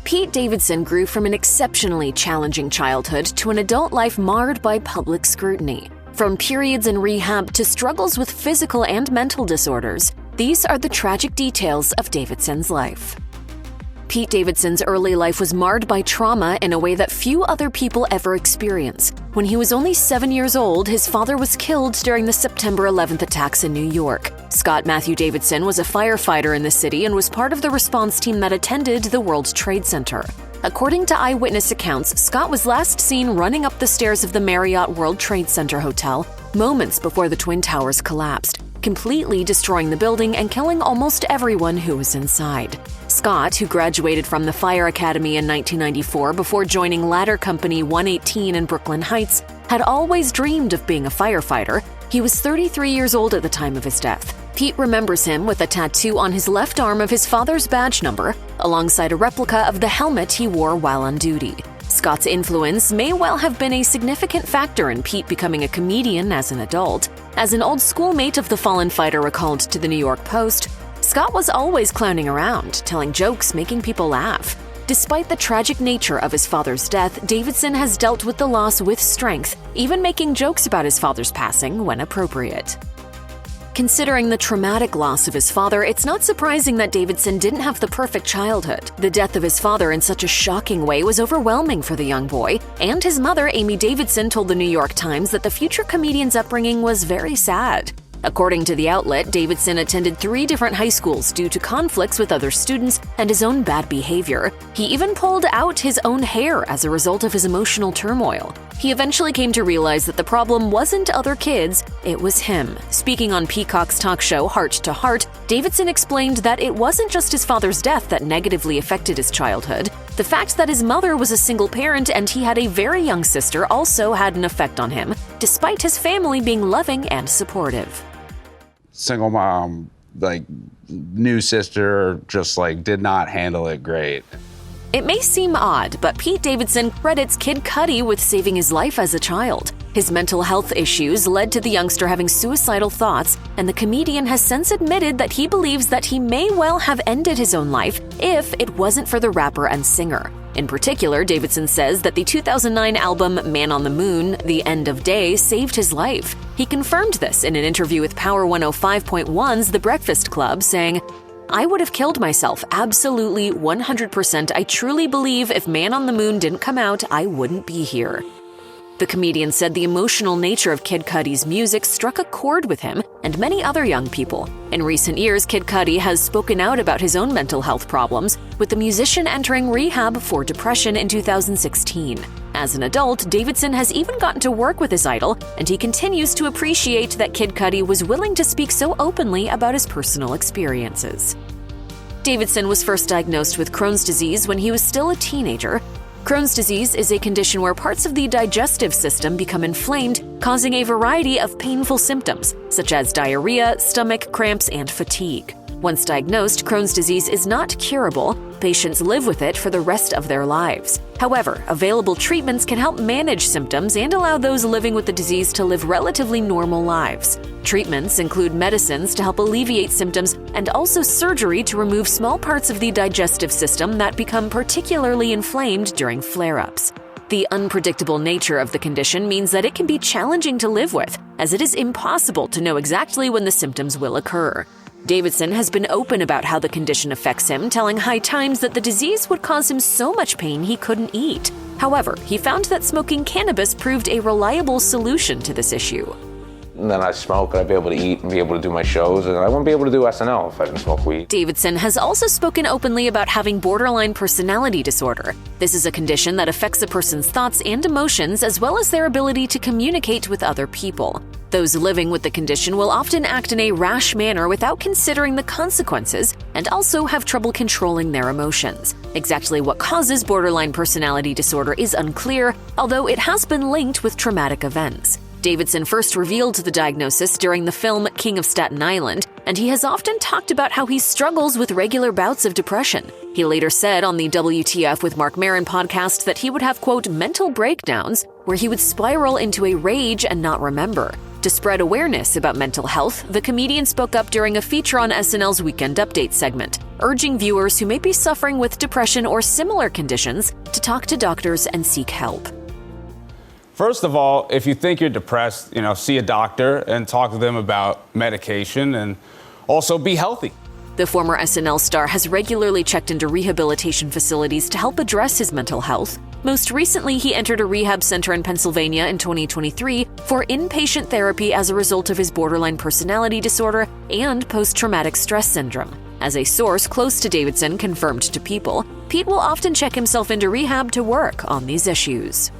Pete Davidson grew from an exceptionally challenging childhood to an adult life marred by public scrutiny. From periods in rehab to struggles with physical and mental disorders, these are the tragic details of Davidson's life. Pete Davidson's early life was marred by trauma in a way that few other people ever experience. When he was only 7 years old, his father was killed during the September 11th attacks in New York. Scott Matthew Davidson was a firefighter in the city and was part of the response team that attended the World Trade Center. According to eyewitness accounts, Scott was last seen running up the stairs of the Marriott World Trade Center hotel moments before the Twin Towers collapsed, completely destroying the building and killing almost everyone who was inside. Scott, who graduated from the Fire Academy in 1994 before joining Ladder Company 118 in Brooklyn Heights, had always dreamed of being a firefighter. He was 33 years old at the time of his death. Pete remembers him with a tattoo on his left arm of his father's badge number, alongside a replica of the helmet he wore while on duty. Scott's influence may well have been a significant factor in Pete becoming a comedian as an adult. As an old schoolmate of the fallen fighter recalled to the New York Post, Scott was always clowning around, telling jokes, making people laugh. Despite the tragic nature of his father's death, Davidson has dealt with the loss with strength, even making jokes about his father's passing when appropriate. Considering the traumatic loss of his father, it's not surprising that Davidson didn't have the perfect childhood. The death of his father in such a shocking way was overwhelming for the young boy, and his mother, Amy Davidson, told the New York Times that the future comedian's upbringing was very sad. According to the outlet, Davidson attended 3 different high schools due to conflicts with other students and his own bad behavior. He even pulled out his own hair as a result of his emotional turmoil. He eventually came to realize that the problem wasn't other kids, it was him. Speaking on Peacock's talk show Heart to Heart, Davidson explained that it wasn't just his father's death that negatively affected his childhood. The fact that his mother was a single parent and he had a very young sister also had an effect on him, despite his family being loving and supportive. Single mom, new sister, just did not handle it great. It may seem odd, but Pete Davidson credits Kid Cudi with saving his life as a child. His mental health issues led to the youngster having suicidal thoughts, and the comedian has since admitted that he believes that he may well have ended his own life if it wasn't for the rapper and singer. In particular, Davidson says that the 2009 album Man on the Moon, The End of Day, saved his life. He confirmed this in an interview with Power 105.1's The Breakfast Club, saying, "I would have killed myself, absolutely 100%. I truly believe if Man on the Moon didn't come out, I wouldn't be here." The comedian said the emotional nature of Kid Cudi's music struck a chord with him and many other young people. In recent years, Kid Cudi has spoken out about his own mental health problems, with the musician entering rehab for depression in 2016. As an adult, Davidson has even gotten to work with his idol, and he continues to appreciate that Kid Cudi was willing to speak so openly about his personal experiences. Davidson was first diagnosed with Crohn's disease when he was still a teenager. Crohn's disease is a condition where parts of the digestive system become inflamed, causing a variety of painful symptoms, such as diarrhea, stomach cramps, and fatigue. Once diagnosed, Crohn's disease is not curable. Patients live with it for the rest of their lives. However, available treatments can help manage symptoms and allow those living with the disease to live relatively normal lives. Treatments include medicines to help alleviate symptoms and also surgery to remove small parts of the digestive system that become particularly inflamed during flare-ups. The unpredictable nature of the condition means that it can be challenging to live with, as it is impossible to know exactly when the symptoms will occur. Davidson has been open about how the condition affects him, telling High Times that the disease would cause him so much pain he couldn't eat. However, he found that smoking cannabis proved a reliable solution to this issue. And then I smoke, and I'd be able to eat and be able to do my shows, and I wouldn't be able to do SNL if I didn't smoke weed. Davidson has also spoken openly about having borderline personality disorder. This is a condition that affects a person's thoughts and emotions, as well as their ability to communicate with other people. Those living with the condition will often act in a rash manner without considering the consequences, and also have trouble controlling their emotions. Exactly what causes borderline personality disorder is unclear, although it has been linked with traumatic events. Davidson first revealed the diagnosis during the film King of Staten Island, and he has often talked about how he struggles with regular bouts of depression. He later said on the WTF with Mark Maron podcast that he would have, quote, mental breakdowns where he would spiral into a rage and not remember. To spread awareness about mental health, the comedian spoke up during a feature on SNL's Weekend Update segment, urging viewers who may be suffering with depression or similar conditions to talk to doctors and seek help. First of all, if you think you're depressed, see a doctor and talk to them about medication, and also be healthy. The former SNL star has regularly checked into rehabilitation facilities to help address his mental health. Most recently, he entered a rehab center in Pennsylvania in 2023 for inpatient therapy as a result of his borderline personality disorder and post-traumatic stress syndrome. As a source close to Davidson confirmed to People, Pete will often check himself into rehab to work on these issues.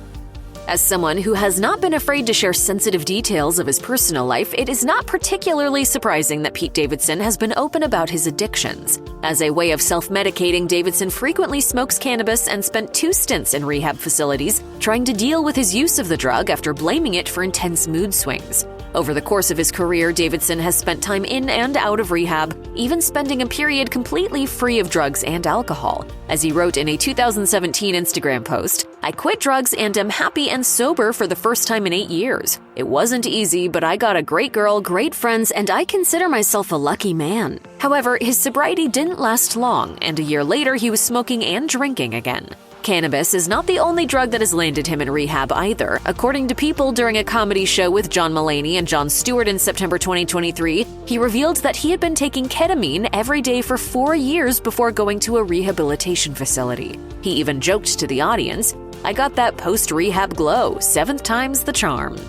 As someone who has not been afraid to share sensitive details of his personal life, it is not particularly surprising that Pete Davidson has been open about his addictions. As a way of self-medicating, Davidson frequently smokes cannabis and spent 2 stints in rehab facilities trying to deal with his use of the drug after blaming it for intense mood swings. Over the course of his career, Davidson has spent time in and out of rehab, even spending a period completely free of drugs and alcohol. As he wrote in a 2017 Instagram post, "I quit drugs and am happy and sober for the first time in 8 years. It wasn't easy, but I got a great girl, great friends, and I consider myself a lucky man." However, his sobriety didn't last long, and a year later he was smoking and drinking again. Cannabis is not the only drug that has landed him in rehab either. According to People, during a comedy show with John Mulaney and Jon Stewart in September 2023, he revealed that he had been taking ketamine every day for 4 years before going to a rehabilitation facility. He even joked to the audience, "I got that post-rehab glow, 7th time's the charm."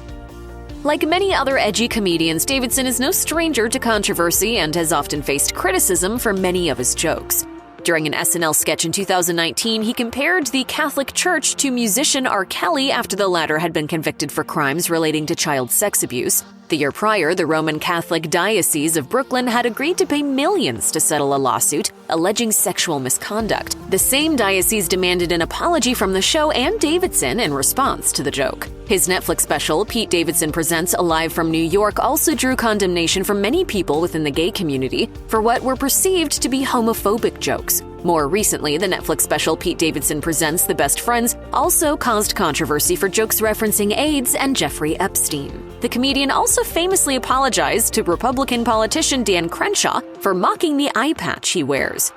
Like many other edgy comedians, Davidson is no stranger to controversy and has often faced criticism for many of his jokes. During an SNL sketch in 2019, he compared the Catholic Church to musician R. Kelly after the latter had been convicted for crimes relating to child sex abuse. The year prior, the Roman Catholic Diocese of Brooklyn had agreed to pay millions to settle a lawsuit alleging sexual misconduct. The same diocese demanded an apology from the show and Davidson in response to the joke. His Netflix special, Pete Davidson Presents Alive from New York, also drew condemnation from many people within the gay community for what were perceived to be homophobic jokes. More recently, the Netflix special Pete Davidson Presents The Best Friends also caused controversy for jokes referencing AIDS and Jeffrey Epstein. The comedian also famously apologized to Republican politician Dan Crenshaw for mocking the eye patch he wears.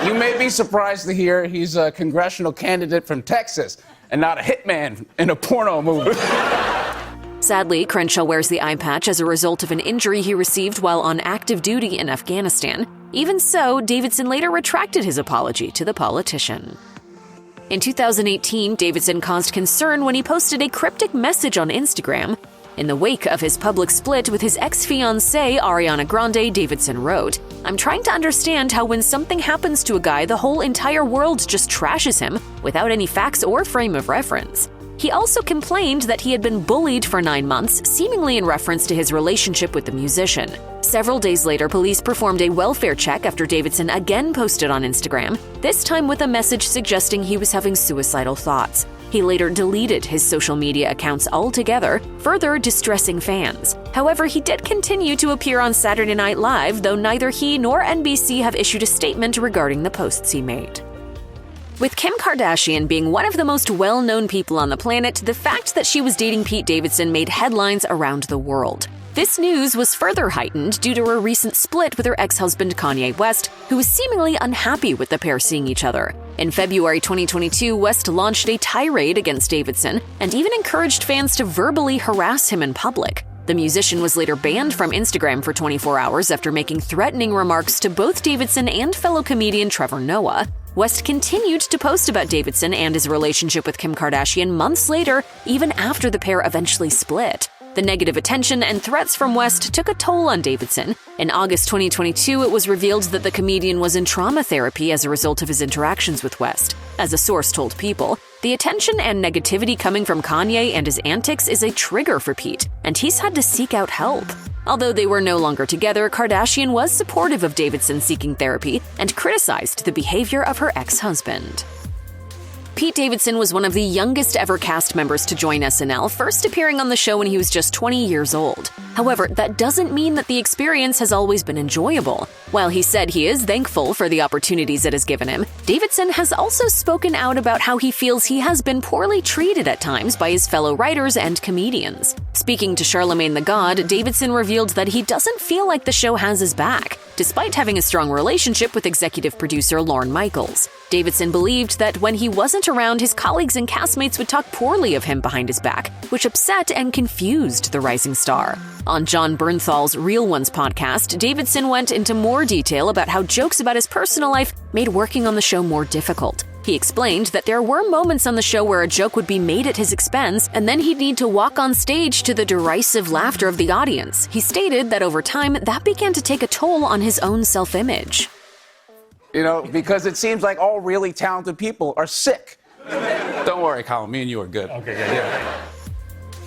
You may be surprised to hear he's a congressional candidate from Texas and not a hitman in a porno movie. Sadly, Crenshaw wears the eye patch as a result of an injury he received while on active duty in Afghanistan. Even so, Davidson later retracted his apology to the politician. In 2018, Davidson caused concern when he posted a cryptic message on Instagram. In the wake of his public split with his ex-fiancée, Ariana Grande, Davidson wrote, "I'm trying to understand how when something happens to a guy, the whole entire world just trashes him without any facts or frame of reference." He also complained that he had been bullied for 9 months, seemingly in reference to his relationship with the musician. Several days later, police performed a welfare check after Davidson again posted on Instagram, this time with a message suggesting he was having suicidal thoughts. He later deleted his social media accounts altogether, further distressing fans. However, he did continue to appear on Saturday Night Live, though neither he nor NBC have issued a statement regarding the posts he made. With Kim Kardashian being one of the most well-known people on the planet, the fact that she was dating Pete Davidson made headlines around the world. This news was further heightened due to her recent split with her ex-husband Kanye West, who was seemingly unhappy with the pair seeing each other. In February 2022, West launched a tirade against Davidson and even encouraged fans to verbally harass him in public. The musician was later banned from Instagram for 24 hours after making threatening remarks to both Davidson and fellow comedian Trevor Noah. West continued to post about Davidson and his relationship with Kim Kardashian months later, even after the pair eventually split. The negative attention and threats from West took a toll on Davidson. In August 2022, it was revealed that the comedian was in trauma therapy as a result of his interactions with West. As a source told People, the attention and negativity coming from Kanye and his antics is a trigger for Pete, and he's had to seek out help. Although they were no longer together, Kardashian was supportive of Davidson seeking therapy and criticized the behavior of her ex-husband. Pete Davidson was one of the youngest ever cast members to join SNL, first appearing on the show when he was just 20 years old. However, that doesn't mean that the experience has always been enjoyable. While he said he is thankful for the opportunities it has given him, Davidson has also spoken out about how he feels he has been poorly treated at times by his fellow writers and comedians. Speaking to Charlemagne the God, Davidson revealed that he doesn't feel like the show has his back, despite having a strong relationship with executive producer Lorne Michaels. Davidson believed that when he wasn't around, his colleagues and castmates would talk poorly of him behind his back, which upset and confused the rising star. On John Bernthal's Real Ones podcast, Davidson went into more detail about how jokes about his personal life made working on the show more difficult. He explained that there were moments on the show where a joke would be made at his expense, and then he'd need to walk on stage to the derisive laughter of the audience. He stated that over time, that began to take a toll on his own self-image. You know, because it seems like all really talented people are sick. Don't worry, Colin. Me and you are good. Okay, yeah.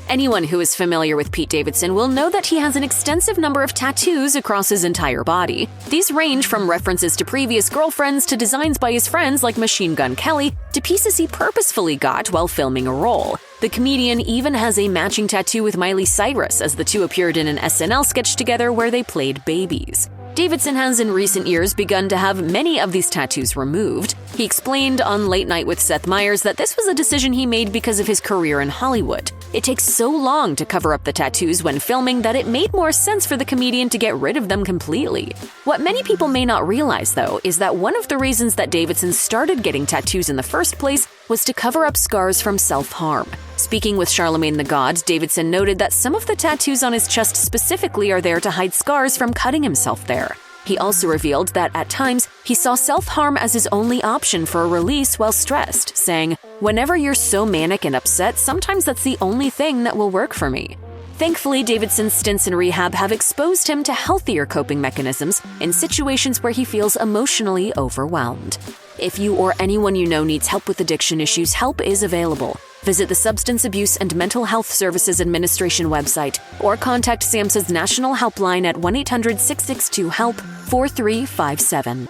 Anyone who is familiar with Pete Davidson will know that he has an extensive number of tattoos across his entire body. These range from references to previous girlfriends to designs by his friends like Machine Gun Kelly to pieces he purposefully got while filming a role. The comedian even has a matching tattoo with Miley Cyrus, as the two appeared in an SNL sketch together where they played babies. Davidson has in recent years begun to have many of these tattoos removed. He explained on Late Night with Seth Meyers that this was a decision he made because of his career in Hollywood. It takes so long to cover up the tattoos when filming that it made more sense for the comedian to get rid of them completely. What many people may not realize, though, is that one of the reasons that Davidson started getting tattoos in the first place was to cover up scars from self-harm. Speaking with Charlemagne the God, Davidson noted that some of the tattoos on his chest specifically are there to hide scars from cutting himself there. He also revealed that at times, he saw self-harm as his only option for a release while stressed, saying, "Whenever you're so manic and upset, sometimes that's the only thing that will work for me." Thankfully, Davidson's stints in rehab have exposed him to healthier coping mechanisms in situations where he feels emotionally overwhelmed. If you or anyone you know needs help with addiction issues, help is available. Visit the Substance Abuse and Mental Health Services Administration website or contact SAMHSA's national helpline at 1-800-662-HELP 4357.